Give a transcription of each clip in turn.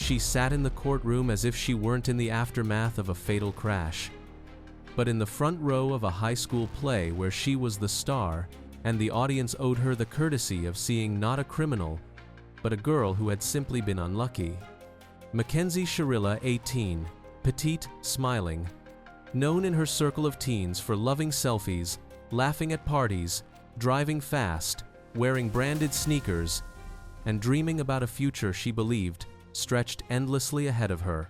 She sat in the courtroom as if she weren't in the aftermath of a fatal crash, but in the front row of a high school play where she was the star, and the audience owed her the courtesy of seeing not a criminal, but a girl who had simply been unlucky. Mackenzie Sharilla, 18, petite, smiling, known in her circle of teens for loving selfies, laughing at parties, driving fast, wearing branded sneakers, and dreaming about a future she believed stretched endlessly ahead of her.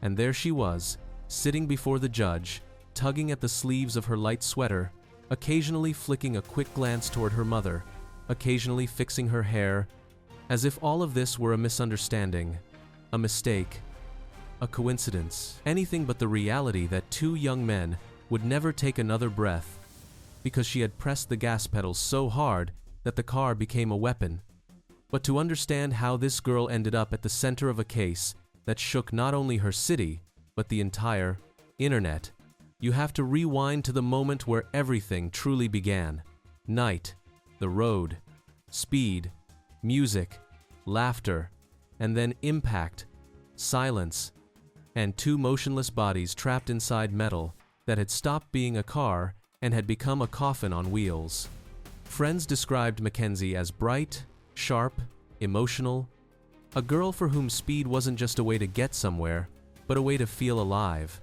And there she was, sitting before the judge, tugging at the sleeves of her light sweater, occasionally flicking a quick glance toward her mother, occasionally fixing her hair, as if all of this were a misunderstanding, a mistake, a coincidence, anything but the reality that two young men would never take another breath, because she had pressed the gas pedal so hard that the car became a weapon. But to understand how this girl ended up at the center of a case that shook not only her city, but the entire internet, you have to rewind to the moment where everything truly began. Night, the road, speed, music, laughter, and then impact, silence, and two motionless bodies trapped inside metal that had stopped being a car and had become a coffin on wheels. Friends described Mackenzie as bright, sharp, emotional, a girl for whom speed wasn't just a way to get somewhere, but a way to feel alive.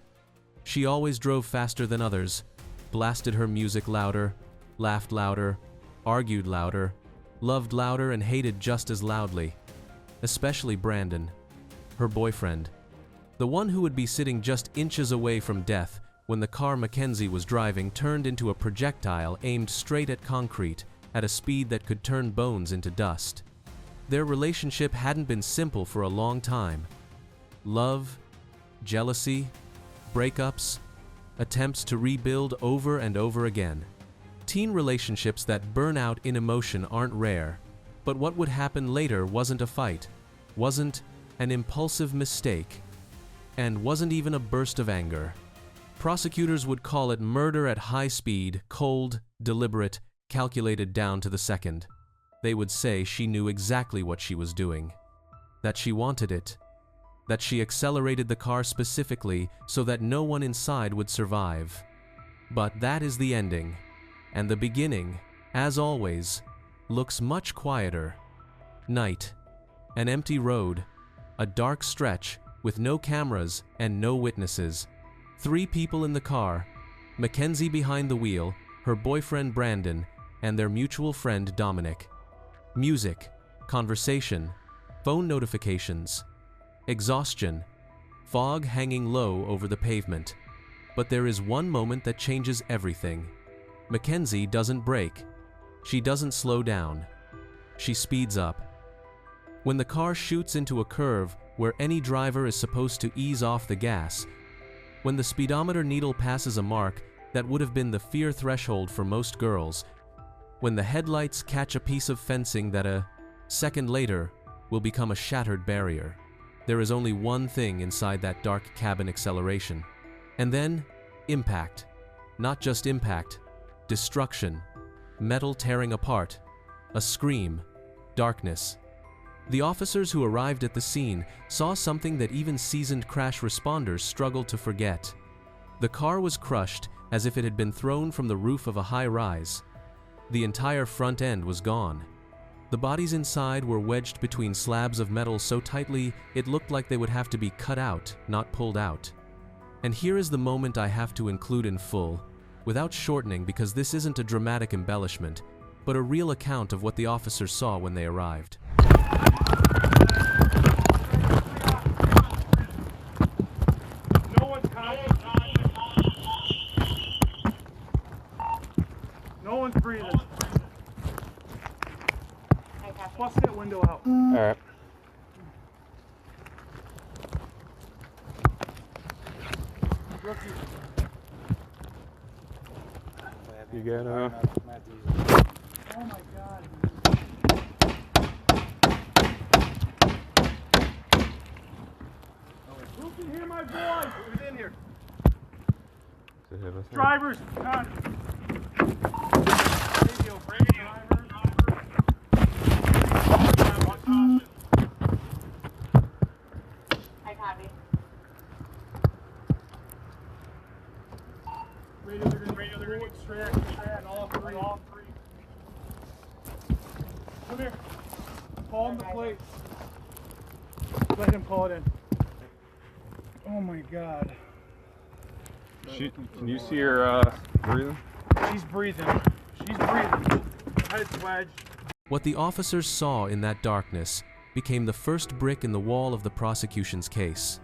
She always drove faster than others, blasted her music louder, laughed louder, argued louder, loved louder, and hated just as loudly. Especially Brandon, her boyfriend, the one who would be sitting just inches away from death when the car Mackenzie was driving turned into a projectile aimed straight at concrete at a speed that could turn bones into dust. Their relationship hadn't been simple for a long time. Love, jealousy, breakups, attempts to rebuild over and over again. Teen relationships that burn out in emotion aren't rare, but what would happen later wasn't a fight, wasn't an impulsive mistake, and wasn't even a burst of anger. Prosecutors would call it murder at high speed, cold, deliberate, calculated down to the second. They would say she knew exactly what she was doing, that she wanted it, that she accelerated the car specifically so that no one inside would survive. But that is the ending, and the beginning, as always, looks much quieter. Night, an empty road, a dark stretch with no cameras and no witnesses. 3 people in the car, Mackenzie behind the wheel, her boyfriend Brandon, and their mutual friend Dominic. Music, conversation, phone notifications, exhaustion, fog hanging low over the pavement. But there is one moment that changes everything. Mackenzie doesn't brake. She doesn't slow down. She speeds up. When the car shoots into a curve where any driver is supposed to ease off the gas, when the speedometer needle passes a mark that would have been the fear threshold for most girls, when the headlights catch a piece of fencing that a second later will become a shattered barrier, there is only one thing inside that dark cabin: acceleration. And then, impact. Not just impact, destruction, metal tearing apart, a scream, darkness. The officers who arrived at the scene saw something that even seasoned crash responders struggled to forget. The car was crushed as if it had been thrown from the roof of a high-rise. The entire front end was gone. The bodies inside were wedged between slabs of metal so tightly it looked like they would have to be cut out, not pulled out. And here is the moment I have to include in full, without shortening, because this isn't a dramatic embellishment, but a real account of what the officers saw when they arrived. No one's breathing. Bust that window out. All right. You good, huh? Oh my God. Who can hear my voice? Who's in here? Drivers, none. Radio, driver. Come here. Call him the plate. Let him call it in. Oh my God. Can you see her breathing? She's breathing. She's breathing. Head's wedged. What the officers saw in that darkness became the first brick in the wall of the prosecution's case.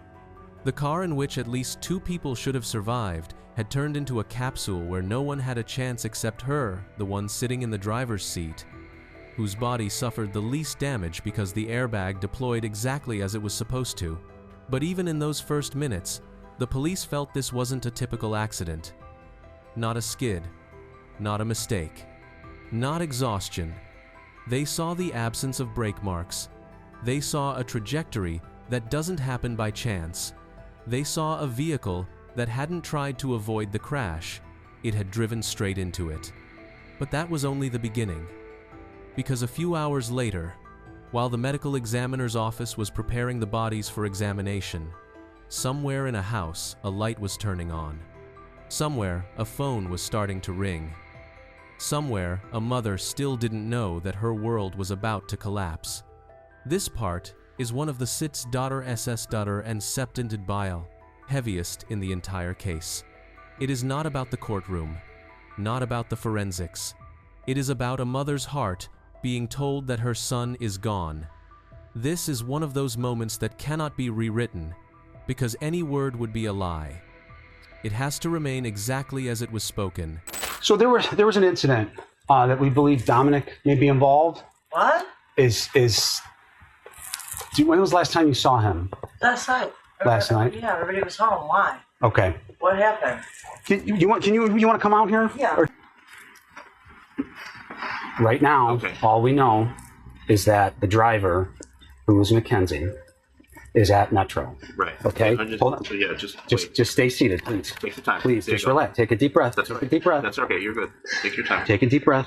The car in which at least 2 people should have survived had turned into a capsule where no one had a chance except her, the one sitting in the driver's seat, whose body suffered the least damage because the airbag deployed exactly as it was supposed to. But even in those first minutes, the police felt this wasn't a typical accident. Not a skid, not a mistake, not exhaustion. They saw the absence of brake marks. They saw a trajectory that doesn't happen by chance. They saw a vehicle that hadn't tried to avoid the crash. It had driven straight into it. But that was only the beginning. Because a few hours later, while the medical examiner's office was preparing the bodies for examination, somewhere in a house, a light was turning on. Somewhere, a phone was starting to ring. Somewhere, a mother still didn't know that her world was about to collapse. This part is one of the Sit's daughter SS stutter and septented bile, heaviest in the entire case. It is not about the courtroom, not about the forensics. It is about a mother's heart being told that her son is gone. This is one of those moments that cannot be rewritten, because any word would be a lie. It has to remain exactly as it was spoken. So there was an incident that we believe Dominic may be involved. What? When was the last time you saw him? Last night. Last night? Yeah, everybody was home. Why? Okay. What happened? You want to come out here? Yeah. Right now, Okay. all we know is that the driver, who was Mackenzie, is at Metro. Right. Okay. Hold on. So yeah, wait. Just stay seated, please. Take your time. Please, There you just go. relax. Take a deep breath. That's Take okay. a deep breath. That's okay. You're good. Take your time. Take a deep breath.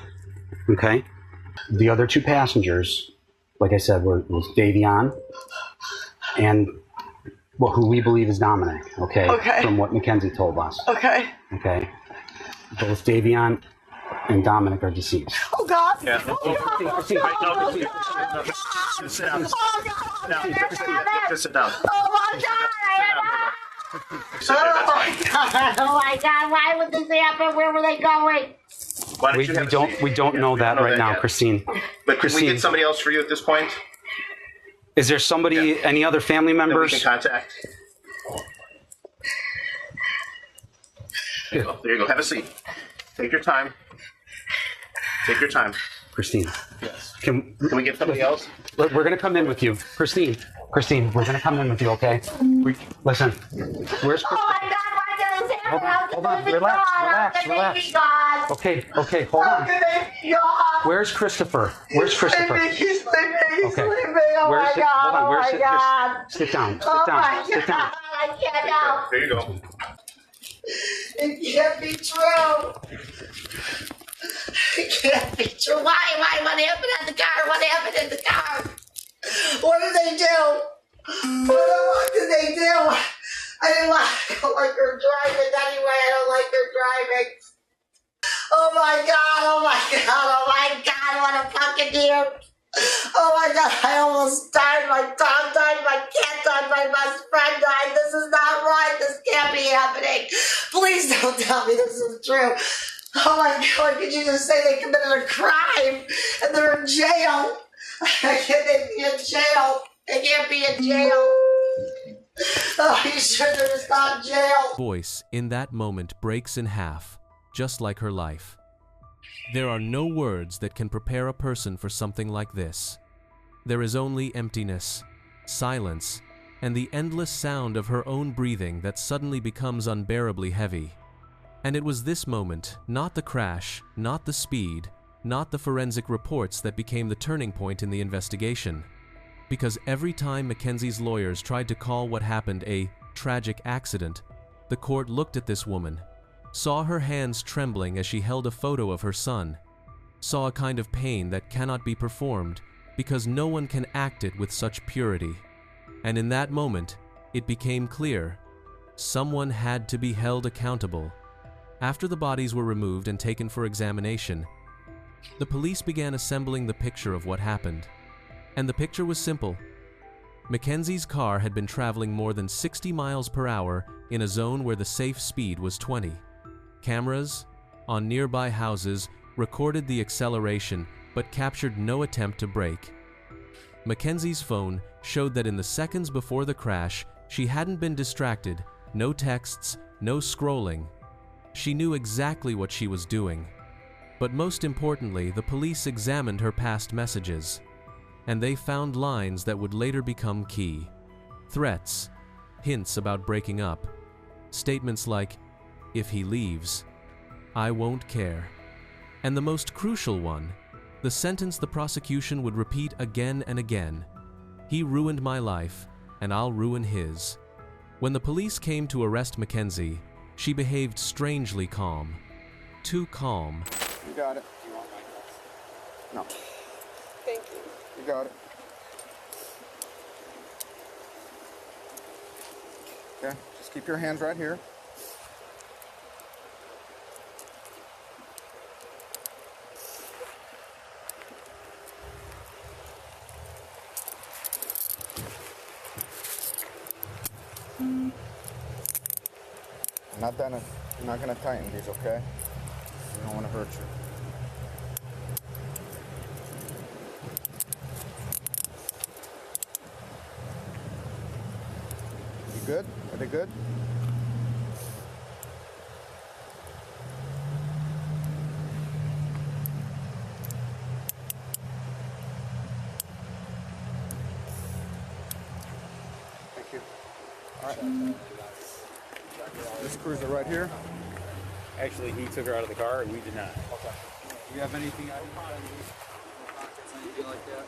Okay. The other 2 passengers, like I said, was Davion and who we believe is Dominic. Okay. Okay. From what Mackenzie told us. Okay. Okay. Both Davion and Dominic are deceased. Oh, God. Yeah. Proceed. Just sit down. Just sit down. Oh my God! Sit there. That's fine. Oh my God! Why would this happen? Where were they going? Why don't you have a seat? We don't know we that don't right now, yet. Christine. But can we Christine. get somebody else for you at this point Is there somebody, any other family that we members? can contact? There you go. There you go. Have a seat. Take your time. Take your time. Christine. Yes. Can we get somebody else? We're going to come in with you. Christine, we're going to come in with you, okay? Listen, where's Oh my God! Why did this happen? Hold on, relax. Okay, hold on. Where's Christopher? He's sleeping. He's Okay. sleeping. Oh Where's my God. Hold on, Oh where's my it? God. Just sit down. Oh my Sit down. I can't help. There you go. It can't be true. It can't be true. Why? What happened in the car? What happened in the car? What did they do? What did they do? I don't like her driving anyway. I don't like her driving. Oh my God, oh my God, oh my God, what a fucking deer. Oh my God, I almost died. My dog died, my cat died, my best friend died. This is not right. This can't be happening. Please don't tell me this is true. Oh my God, could you just say they committed a crime and they're in jail? Can't they be in jail? They can't be in jail. Oh, you sure they're just not in jail? Voice in that moment breaks in half, just like her life. There are no words that can prepare a person for something like this. There is only emptiness, silence, and the endless sound of her own breathing that suddenly becomes unbearably heavy. And it was this moment, not the crash, not the speed, not the forensic reports that became the turning point in the investigation. Because every time Mackenzie's lawyers tried to call what happened a tragic accident, the court looked at this woman, saw her hands trembling as she held a photo of her son, saw a kind of pain that cannot be performed because no one can act it with such purity. And in that moment, it became clear, someone had to be held accountable. After the bodies were removed and taken for examination, The police began assembling the picture of what happened. And the picture was simple. Mackenzie's car had been traveling more than 60 miles per hour in a zone where the safe speed was 20. Cameras on nearby houses recorded the acceleration but captured no attempt to brake. Mackenzie's phone showed that in the seconds before the crash, she hadn't been distracted, no texts, no scrolling. She knew exactly what she was doing. But most importantly, the police examined her past messages, and they found lines that would later become key. Threats, hints about breaking up, statements like, "If he leaves, I won't care." And the most crucial one, the sentence the prosecution would repeat again and again: "He ruined my life, and I'll ruin his." When the police came to arrest Mackenzie, she behaved strangely calm. Too calm. You got it. Do you want my cuffs? No. Thank you. You got it. Okay, just keep your hands right here. I'm not gonna tighten these, okay? I don't want to hurt you. You good? Are they good? Thank you. All right. This cruiser right here. Actually, he took her out of the car and we did not. Okay. Do you have anything out of your pockets, anything like that?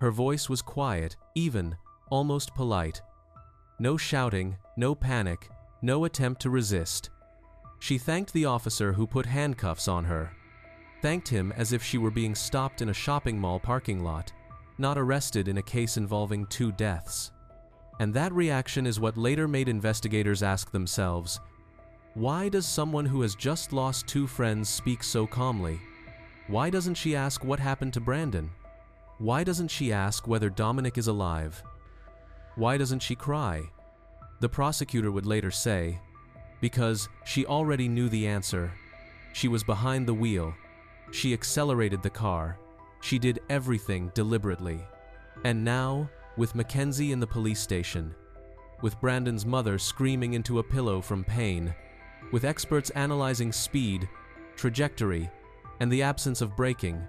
Her voice was quiet, even, almost polite. No shouting, no panic, no attempt to resist. She thanked the officer who put handcuffs on her. Thanked him as if she were being stopped in a shopping mall parking lot, not arrested in a case involving 2 deaths. And that reaction is what later made investigators ask themselves, why does someone who has just lost 2 friends speak so calmly? Why doesn't she ask what happened to Brandon? Why doesn't she ask whether Dominic is alive? Why doesn't she cry? The prosecutor would later say, because she already knew the answer. She was behind the wheel. She accelerated the car. She did everything deliberately. And now, with Mackenzie in the police station, with Brandon's mother screaming into a pillow from pain, with experts analyzing speed, trajectory, and the absence of braking,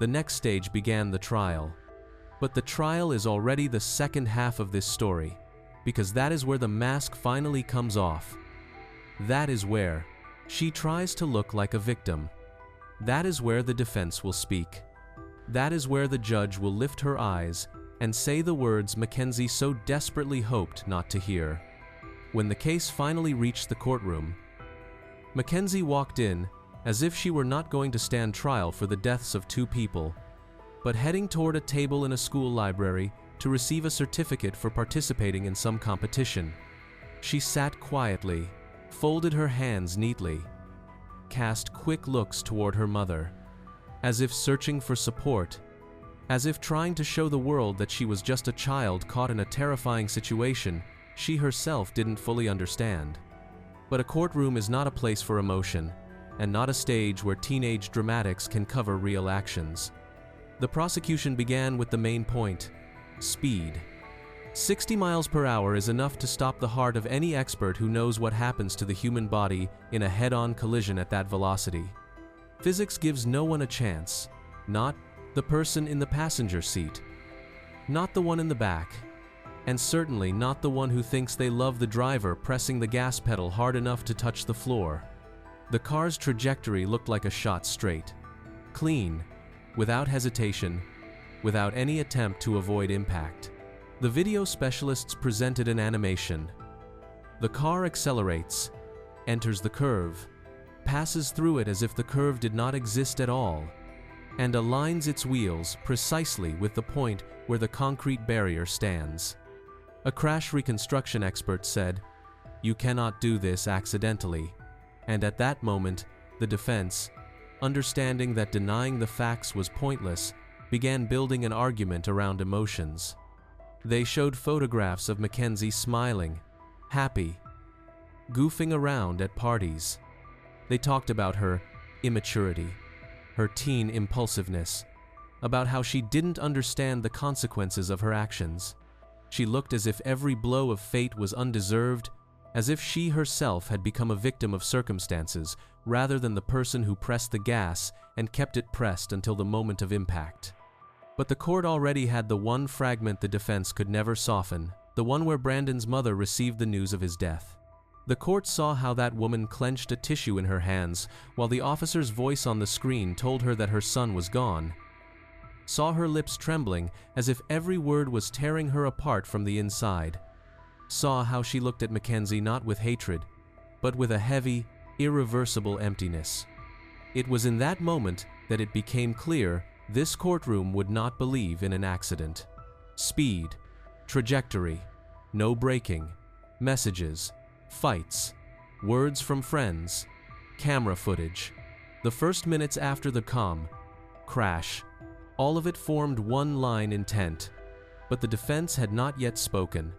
the next stage began the trial. But the trial is already the second half of this story, because that is where the mask finally comes off. That is where she tries to look like a victim. That is where the defense will speak. That is where the judge will lift her eyes and say the words Mackenzie so desperately hoped not to hear. When the case finally reached the courtroom, Mackenzie walked in as if she were not going to stand trial for the deaths of 2 people, but heading toward a table in a school library to receive a certificate for participating in some competition. She sat quietly, folded her hands neatly, cast quick looks toward her mother, as if searching for support, as if trying to show the world that she was just a child caught in a terrifying situation she herself didn't fully understand. But a courtroom is not a place for emotion, and not a stage where teenage dramatics can cover real actions. The prosecution began with the main point: speed. 60 miles per hour is enough to stop the heart of any expert who knows what happens to the human body in a head-on collision at that velocity. Physics gives no one a chance, not the person in the passenger seat, not the one in the back, and certainly not the one who thinks they love the driver pressing the gas pedal hard enough to touch the floor. The car's trajectory looked like a shot straight, clean, without hesitation, without any attempt to avoid impact. The video specialists presented an animation. The car accelerates, enters the curve, passes through it as if the curve did not exist at all, and aligns its wheels precisely with the point where the concrete barrier stands. A crash reconstruction expert said, "You cannot do this accidentally." And at that moment, the defense, understanding that denying the facts was pointless, began building an argument around emotions. They showed photographs of Mackenzie smiling, happy, goofing around at parties. They talked about her immaturity, her teen impulsiveness, about how she didn't understand the consequences of her actions. She looked as if every blow of fate was undeserved, as if she herself had become a victim of circumstances rather than the person who pressed the gas and kept it pressed until the moment of impact. But the court already had the one fragment the defense could never soften, the one where Brandon's mother received the news of his death. The court saw how that woman clenched a tissue in her hands while the officer's voice on the screen told her that her son was gone. Saw her lips trembling as if every word was tearing her apart from the inside. Saw how she looked at Mackenzie not with hatred, but with a heavy, irreversible emptiness. It was in that moment that it became clear this courtroom would not believe in an accident. Speed, trajectory, no braking, messages, fights, words from friends, camera footage. The first minutes after the crash, all of it formed one line intent, but the defense had not yet spoken.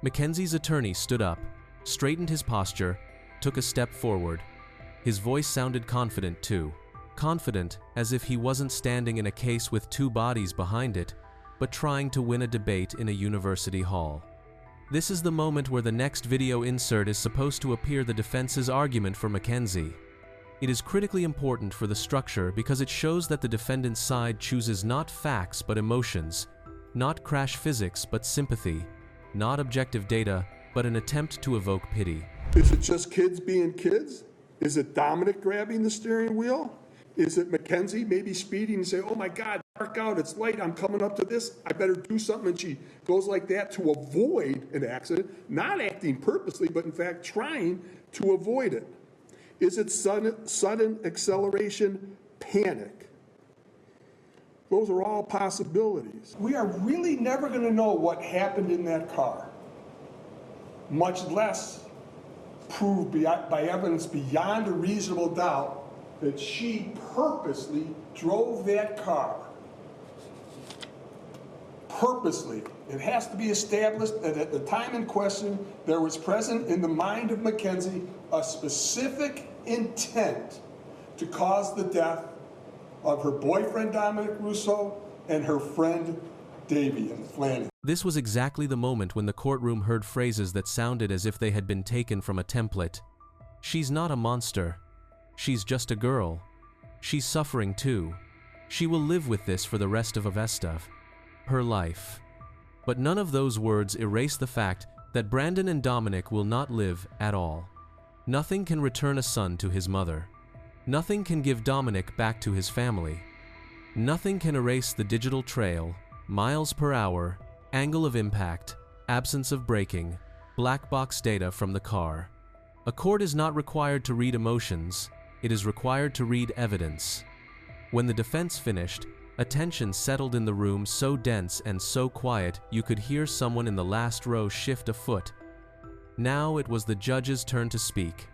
Mackenzie's attorney stood up, straightened his posture, took a step forward. His voice sounded confident too. Confident as if he wasn't standing in a case with two bodies behind it, but trying to win a debate in a university hall. This is the moment where the next video insert is supposed to appear the defense's argument for Mackenzie. It is critically important for the structure because it shows that the defendant's side chooses not facts but emotions, not crash physics but sympathy, not objective data but an attempt to evoke pity. Is it just kids being kids? Is it Dominic grabbing the steering wheel? Is it Mackenzie maybe speeding and say, "Oh my God, dark out, it's late, I'm coming up to this, I better do something," and she goes like that to avoid an accident, not acting purposely, but in fact trying to avoid it? Is it sudden acceleration, panic? Those are all possibilities. We are really never going to know what happened in that car, much less prove by evidence beyond a reasonable doubt that she purposely drove that car. Purposely. It has to be established that at the time in question, there was present in the mind of Mackenzie a specific intent to cause the death of her boyfriend Dominic Russo and her friend Davian Flanagan. This was exactly the moment when the courtroom heard phrases that sounded as if they had been taken from a template. She's not a monster. She's just a girl. She's suffering too. She will live with this for the rest of her life. But none of those words erase the fact that Brandon and Dominic will not live at all. Nothing can return a son to his mother. Nothing can give Dominic back to his family. Nothing can erase the digital trail, miles per hour, angle of impact, absence of braking, black box data from the car. A court is not required to read emotions. It is required to read evidence. When the defense finished, a tension settled in the room so dense and so quiet you could hear someone in the last row shift a foot. Now it was the judge's turn to speak,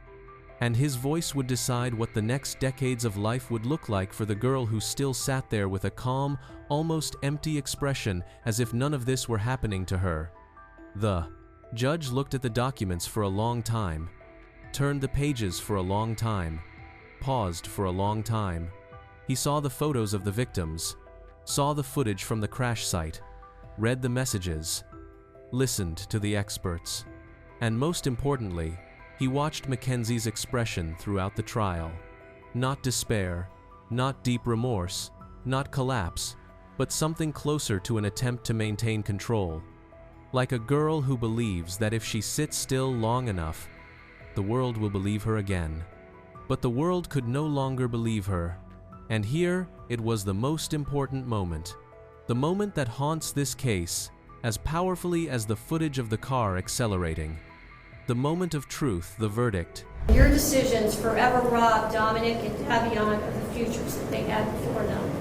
and his voice would decide what the next decades of life would look like for the girl who still sat there with a calm, almost empty expression as if none of this were happening to her. The judge looked at the documents for a long time, turned the pages for a long time, paused for a long time. He saw the photos of the victims, saw the footage from the crash site, read the messages, listened to the experts, and most importantly, he watched Mackenzie's expression throughout the trial. Not despair, not deep remorse, not collapse, but something closer to an attempt to maintain control. Like a girl who believes that if she sits still long enough, the world will believe her again. But the world could no longer believe her. And here, it was the most important moment. The moment that haunts this case as powerfully as the footage of the car accelerating. The moment of truth, the verdict. Your decisions forever robbed Dominic and Davian of the futures that they had before them.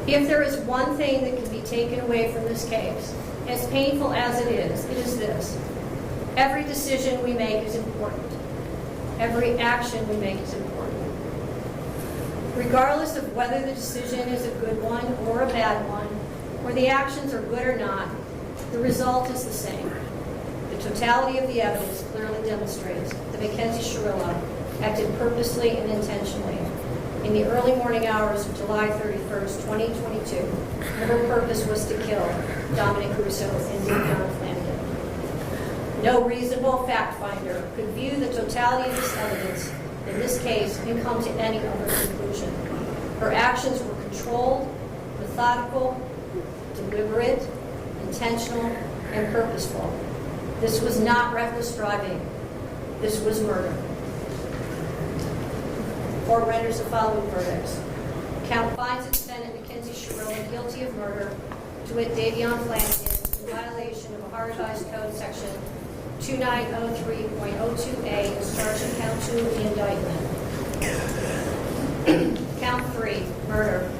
If there is one thing that can be taken away from this case, As painful as it is this. Every decision we make is important. Every action we make is important. Regardless of whether the decision is a good one or a bad one, or the actions are good or not, the result is the same. The totality of the evidence clearly demonstrates that Mackenzie Shirilla acted purposely and intentionally in the early morning hours of July 31st, 2022, and her purpose was to kill Dominic Russo and Davion Flanagan. No reasonable fact finder could view the totality of this evidence in this case and come to any other conclusion. Her actions were controlled, methodical, deliberate, intentional, and purposeful. This was not reckless driving. This was murder. Court renders the following verdicts. Count finds the defendant Mackenzie Shirilla guilty of murder, to wit Davion Flanagan, in violation of Ohio Revised Code section 2903.02a as charged in count 2 of the indictment. Count 3, murder.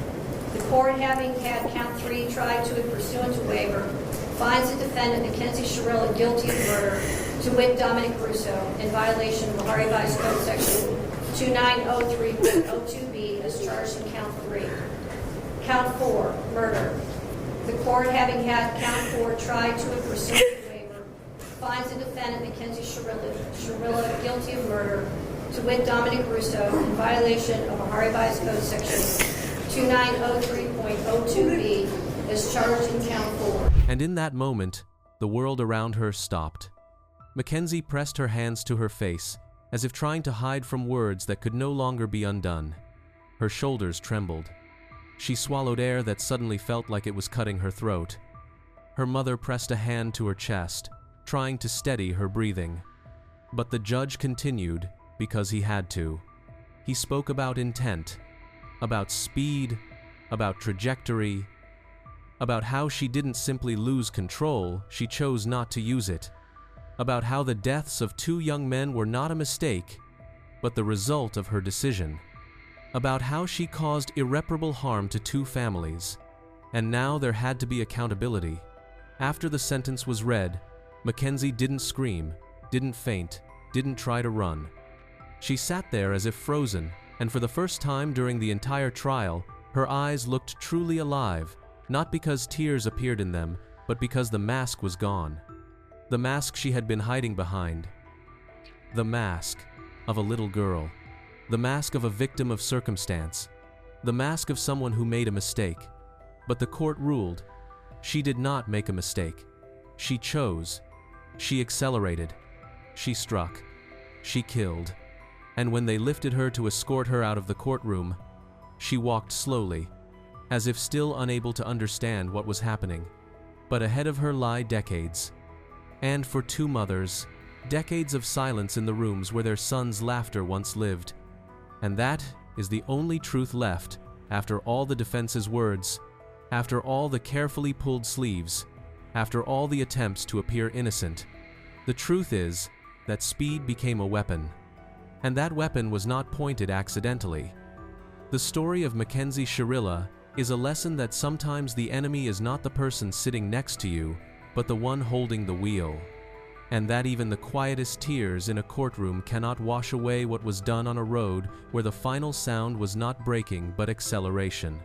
The court, having had count 3 tried to it pursuant to waiver, finds the defendant Mackenzie Shirilla guilty of murder, to wit Dominic Russo, in violation of Ohio Revised Code section 2903.02b as charged in count 3. Count 4, murder. The court, having had count 4 tried to it pursuant to waiver, finds the defendant Mackenzie Shirilla guilty of murder, to wit Dominic Russo, in violation of Ohio Revised Code section 2903.02b as charged in count 4. And in that moment, the world around her stopped. Mackenzie pressed her hands to her face, as if trying to hide from words that could no longer be undone. Her shoulders trembled. She swallowed air that suddenly felt like it was cutting her throat. Her mother pressed a hand to her chest, trying to steady her breathing. But the judge continued, because he had to. He spoke about intent, about speed, about trajectory, about how she didn't simply lose control, she chose not to use it, about how the deaths of 2 young men were not a mistake, but the result of her decision, about how she caused irreparable harm to 2 families, and now there had to be accountability. After the sentence was read, Mackenzie didn't scream, didn't faint, didn't try to run. She sat there as if frozen, and for the first time during the entire trial, her eyes looked truly alive, not because tears appeared in them, but because the mask was gone. The mask she had been hiding behind. The mask of a little girl. The mask of a victim of circumstance. The mask of someone who made a mistake. But the court ruled. She did not make a mistake. She chose. She accelerated. She struck. She killed. And when they lifted her to escort her out of the courtroom, she walked slowly, as if still unable to understand what was happening. But ahead of her lie decades. And for 2 mothers, decades of silence in the rooms where their sons' laughter once lived. And that is the only truth left after all the defense's words, after all the carefully pulled sleeves, after all the attempts to appear innocent. The truth is that speed became a weapon. And that weapon was not pointed accidentally. The story of Mackenzie Shirilla is a lesson that sometimes the enemy is not the person sitting next to you, but the one holding the wheel. And that even the quietest tears in a courtroom cannot wash away what was done on a road where the final sound was not braking but acceleration.